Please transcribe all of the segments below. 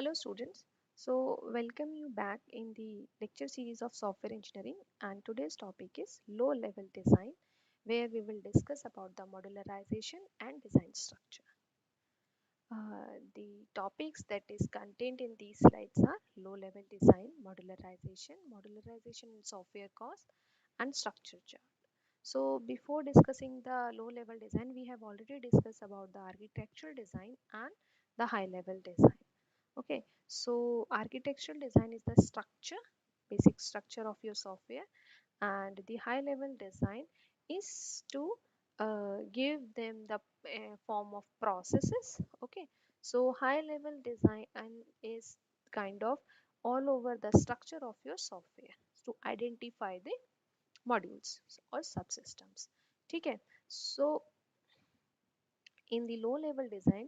Hello students. Welcome you back in the lecture series of software engineering, and today's topic is low level design, where we will discuss about the modularization and design structure. The topics that is contained in these slides are low level design, modularization in software cost, and structure chart. So before discussing the low level design, we have already discussed about the architectural design and the high level design. Okay, so architectural design is the structure, basic structure of your software, and the high level design is to give them the form of processes. Okay, so high level design and is kind of all over the structure of your software to identify the modules or subsystems. Okay, so in the low level design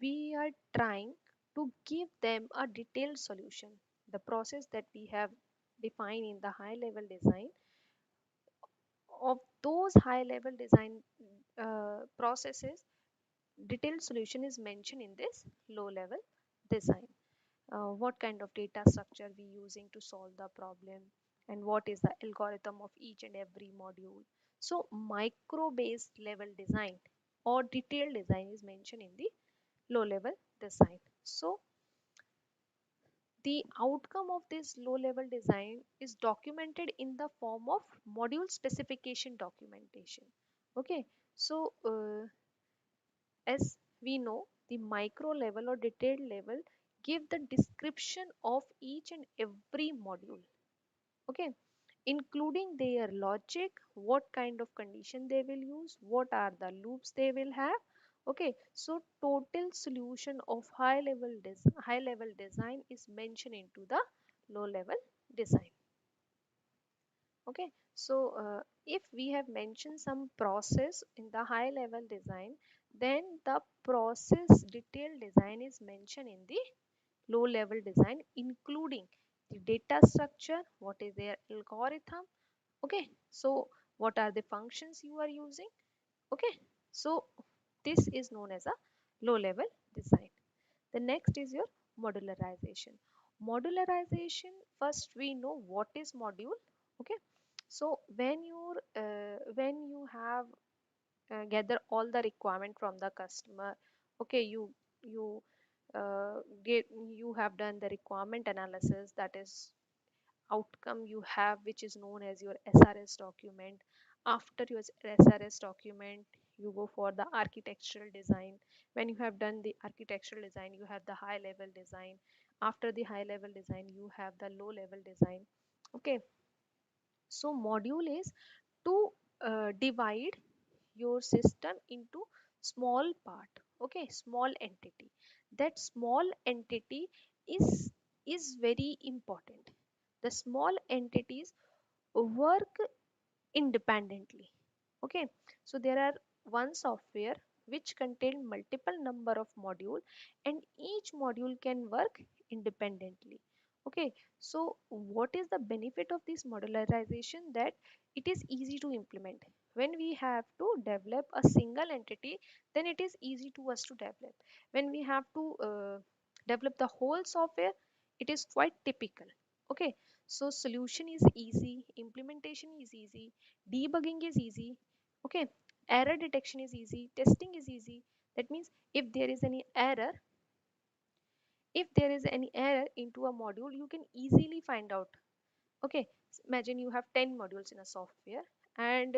we are trying to give them a detailed solution. The process that we have defined in the high level design, of those high level design processes, detailed solution is mentioned in this low level design. What kind of data structure we using to solve the problem, and what is the algorithm of each and every module. So micro based level design or detailed design is mentioned in the low level design. So the outcome of this low level design is documented in the form of module specification documentation. Okay, so as we know, the micro level or detailed level give the description of each and every module. Okay, including their logic, what kind of condition they will use, what are the loops they will have. Okay, so total solution of high level design is mentioned into the low level design. Okay, so if we have mentioned some process in the high level design, then the process detailed design is mentioned in the low level design, including the data structure, what is their algorithm. Okay, so what are the functions you are using. Okay, so this is known as a low level design. The next is your modularization. Modularization, first we know what is module. Okay, so when you have gather all the requirement from the customer. Okay, you get you have done the requirement analysis, that is outcome you have, which is known as your SRS document. After your SRS document, you go for the architectural design. When you have done the architectural design, you have the high level design. After the high level design, you have the low level design. Okay, so module is to divide your system into small part. Okay, small entity. That small entity is is very important. The small entities work independently. Okay, so there are one software which contain multiple number of module, and each module can work independently. Okay, so what is the benefit of this modularization? That it is easy to implement. When we have to develop a single entity, then it is easy to us to develop. When we have to develop the whole software, it is quite typical. Okay, so solution is easy, implementation is easy, debugging is easy. Okay, error detection is easy, testing is easy. That means if there is any error into a module, you can easily find out. Okay, imagine you have 10 modules in a software, and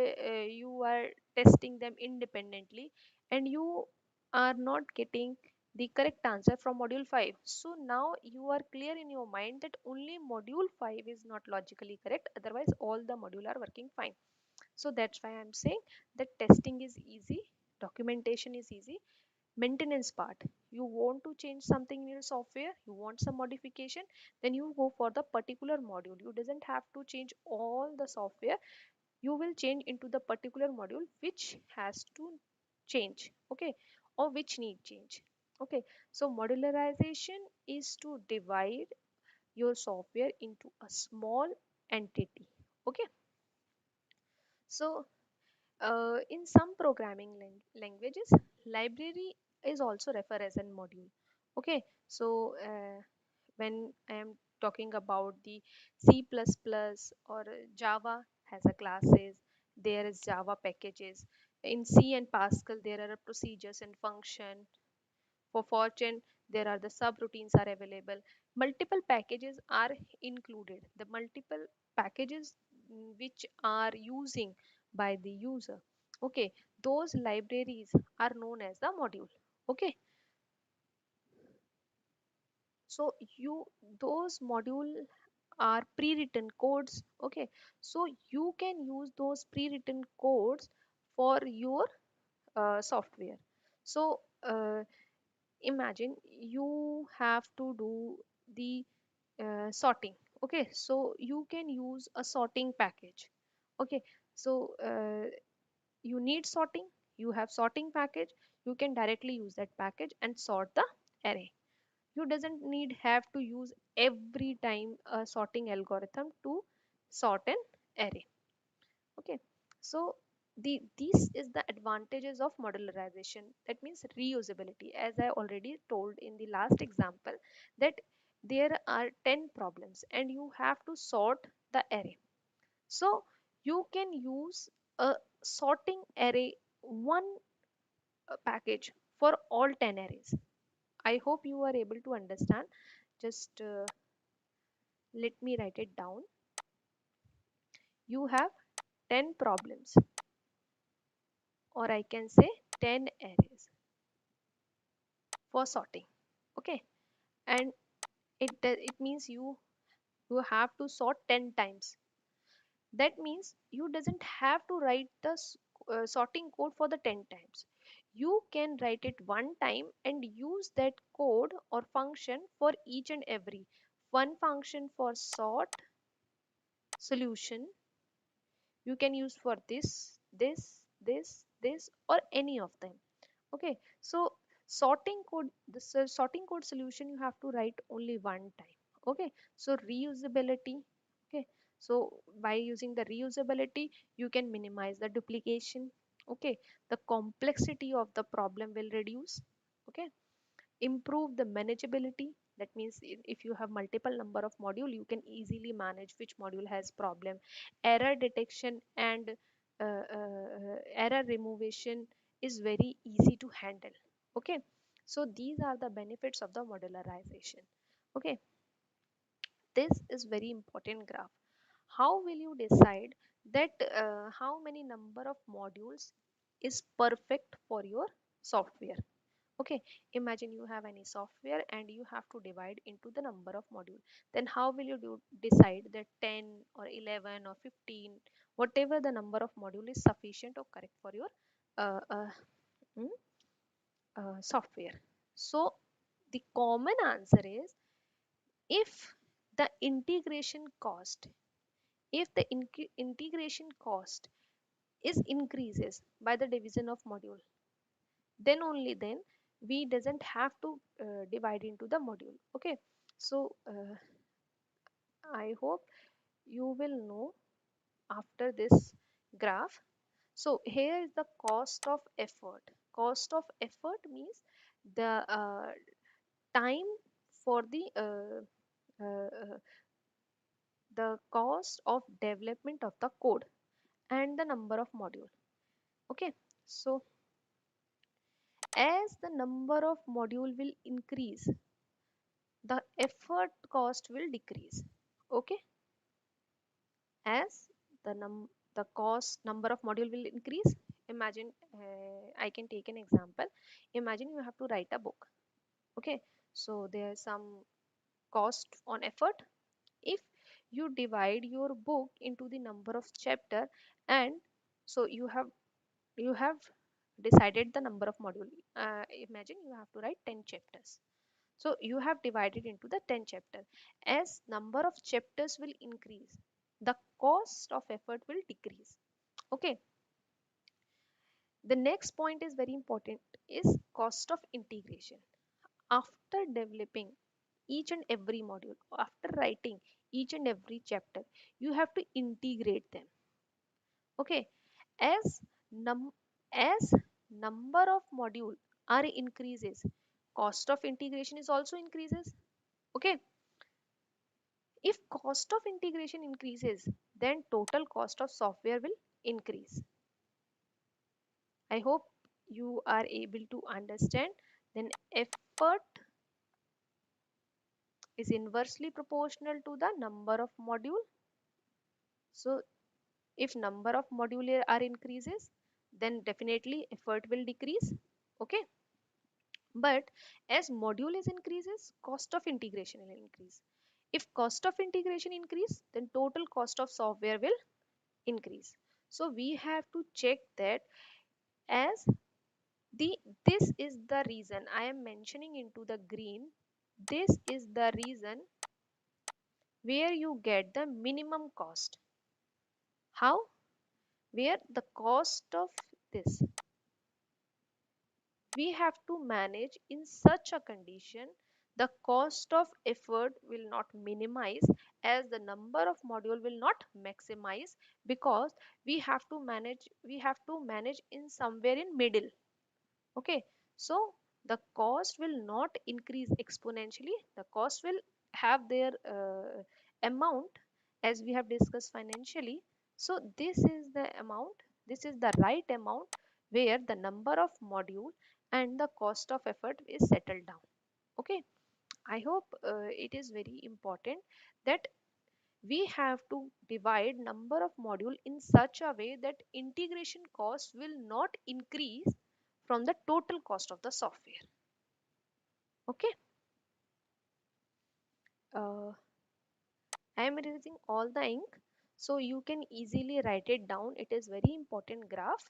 you are testing them independently, and you are not getting the correct answer from module 5. So now you are clear in your mind that only module 5 is not logically correct, otherwise all the module are working fine. So that's why I'm saying that testing is easy, documentation is easy. Maintenance part, you want to change something in your software, you want some modification, then you go for the particular module. You doesn't have to change all the software, you will change into the particular module which has to change. Okay, or which need change. Okay, so modularization is to divide your software into a small entity. Okay, so in some programming languages, library is also referred as a module. Okay, So when I am talking about the C++ or Java has a classes, there is Java packages. In C and Pascal, there are procedures and function. For Fortran, there are the subroutines are available. Multiple packages are included. The multiple packages which are using by the user. Okay, those libraries are known as the module. Okay, so you those module are pre-written codes. Okay, so you can use those pre-written codes for your software. So imagine you have to do the sorting. Okay, so you can use a sorting package. Okay, so you need sorting, you have sorting package, you can directly use that package and sort the array. You doesn't need have to use every time a sorting algorithm to sort an array. Okay, so this is the advantages of modularization, that means reusability. As I already told in the last example, that there are 10 problems and you have to sort the array. So you can use a sorting array one package for all 10 arrays. I hope you are able to understand. Just let me write it down. You have 10 problems, or I can say 10 arrays for sorting. Okay, and it means you have to sort 10 times. That means you doesn't have to write the sorting code for the 10 times. You can write it one time and use that code or function for each and every one function for sort solution. You can use for this or any of them. Okay, so sorting code solution you have to write only one time. Okay, so reusability. Okay, so by using the reusability you can minimize the duplication. Okay, the complexity of the problem will reduce. Okay, improve the manageability. That means if you have multiple number of module, you can easily manage which module has problem. Error detection and error removation is very easy to handle. Okay, so these are the benefits of the modularization. Okay, this is very important graph. How will you decide that how many number of modules is perfect for your software? Okay, imagine you have any software and you have to divide into the number of module. Then how will you decide that 10 or 11 or 15, whatever the number of module is sufficient or correct for your uh, uh, mm, software? So the common answer is, if the integration cost, if the integration cost is increases by the division of module, then only then we doesn't have to divide into the module. Okay, so I hope you will know after this graph. So here is the cost of effort. Cost of effort means the time for the cost of development of the code and the number of module. Okay, so as the number of module will increase, the effort cost will decrease. Okay, as the cost number of module will increase. Imagine I can take an example. Imagine you have to write a book. Okay, so there's some cost on effort. If you divide your book into the number of chapter, and so you have decided the number of module. Imagine you have to write 10 chapters. So you have divided into the 10 chapter. As number of chapters will increase, the cost of effort will decrease. Okay, the next point is very important, is cost of integration. After developing each and every module, after writing each and every chapter, you have to integrate them. Okay, as num as number of module are increases, cost of integration is also increases. Okay, if cost of integration increases, then total cost of software will increase. I hope you are able to understand. Then effort is inversely proportional to the number of module. So if number of module are increases, then definitely effort will decrease. Okay, but as module is increases, cost of integration will increase. If cost of integration increase, then total cost of software will increase. So we have to check that as the this is the reason I am mentioning into the green. This is the reason where you get the minimum cost. How? Where the cost of this we have to manage in such a condition, the cost of effort will not minimize as the number of module will not maximize, because we have to manage in somewhere in middle. Okay, so the cost will not increase exponentially, the cost will have their amount as we have discussed financially. So this is the amount, this is the right amount where the number of module and the cost of effort is settled down. Okay, I hope it is very important that we have to divide number of module in such a way that integration cost will not increase from the total cost of the software. Okay, uh, I am erasing all the ink so you can easily write it down. It is very important graph.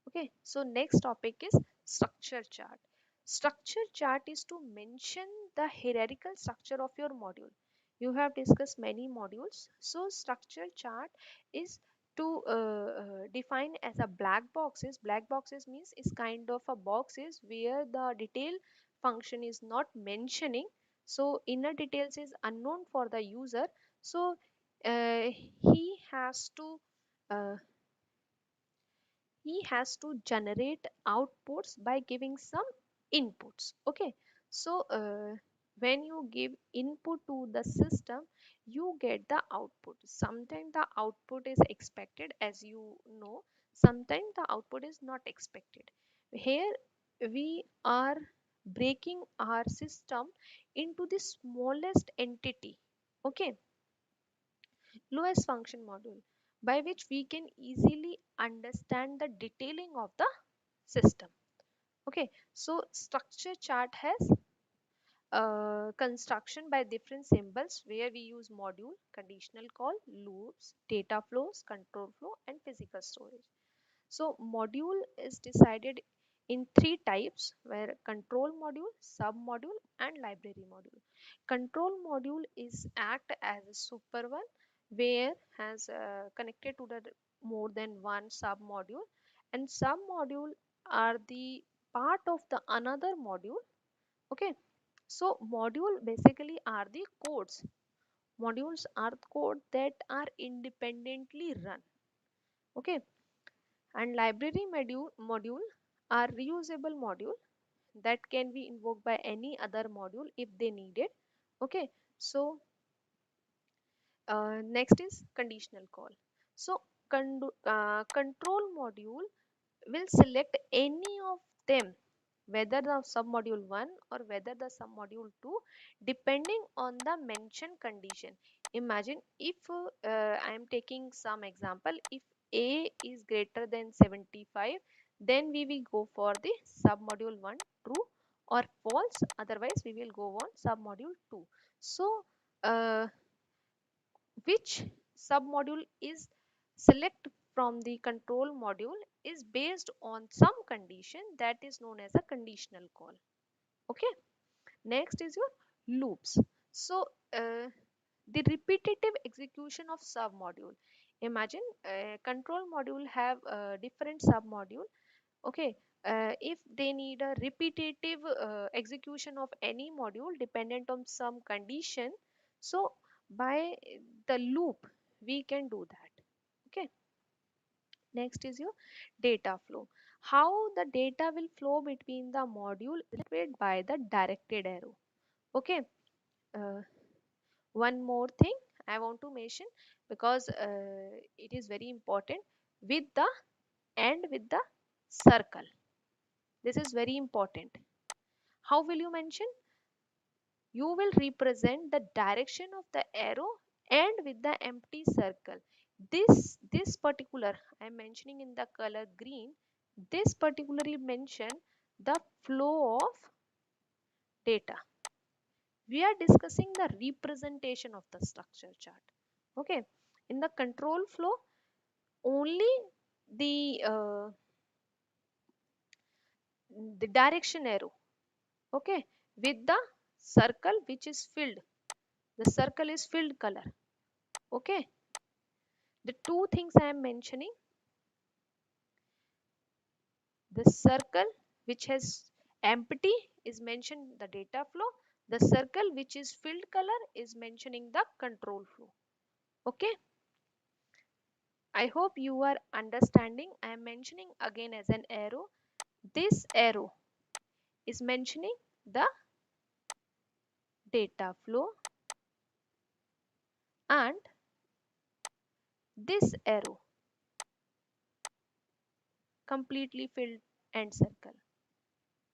Okay, so next topic is structure chart. Structure chart is to mention the hierarchical structure of your module. You have discussed many modules, so structure chart is to define as a black boxes. Black boxes means is kind of a boxes where the detail function is not mentioning, so inner details is unknown for the user. So he has to uh, he has to generate outputs by giving some inputs. Okay, so when you give input to the system, you get the output. Sometimes the output is expected, as you know, sometimes the output is not expected. Here we are breaking our system into the smallest entity. Okay, lowest function module, by which we can easily understand the detailing of the system. Okay, so structure chart has construction by different symbols where we use module, conditional call, loops, data flows, control flow, and physical storage. So module is decided in three types, where control module, sub module, and library module. Control module is act as a super one where has connected to the more than one sub module, and sub module are the part of the another module. Okay, so module basically are the codes. Modules are code that are independently run. Okay, and library module are reusable module that can be invoked by any other module if they need it. Okay, so next is conditional call. So control module will select any of them, whether the submodule 1 or whether the submodule 2, depending on the mentioned condition. Imagine if I am taking some example, if a is greater than 75, then we will go for the submodule 1 true or false, otherwise we will go on submodule 2. So which submodule is select from the control module is based on some condition that is known as a conditional call. Okay, next is your loops. So the repetitive execution of sub module. Imagine control module have different sub module. Okay, if they need a repetitive execution of any module dependent on some condition, so by the loop we can do that. Okay, next is your data flow. how the data will flow between the module is indicated by the directed arrow. Okay. uh, One more thing I want to mention, because it is very important, with the and with the circle. This is very important. How will you mention? You will represent the direction of the arrow and with the empty circle. This particular I am mentioning in the color green. This particularly mention the flow of data. We are discussing the representation of the structure chart. Okay. In the control flow, only the direction arrow, okay, with the circle which is filled. The circle is filled color. Okay. The two things I am mentioning, the circle which has empty is mentioned the data flow. The circle which is filled color is mentioning the control flow. Okay. I hope you are understanding. I am mentioning again as an arrow. This arrow is mentioning the data flow, and this arrow completely filled end circle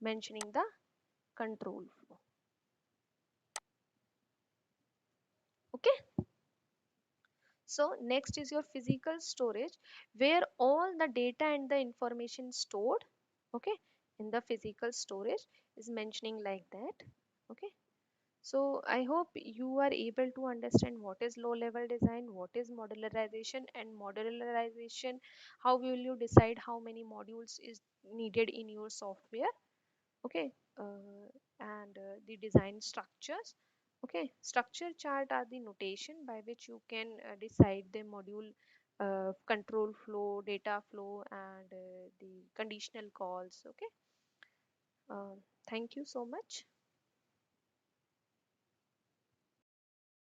mentioning the control flow. Okay. So next is your physical storage, where all the data and the information stored. Okay. In the physical storage is mentioning like that. Okay. So I hope you are able to understand what is low level design, what is modularization, and modularization, how will you decide how many modules is needed in your software. Okay. And the design structures. Okay. Structure chart are the notation by which you can decide the module control flow, data flow, and the conditional calls. Okay. uh, Thank you so much.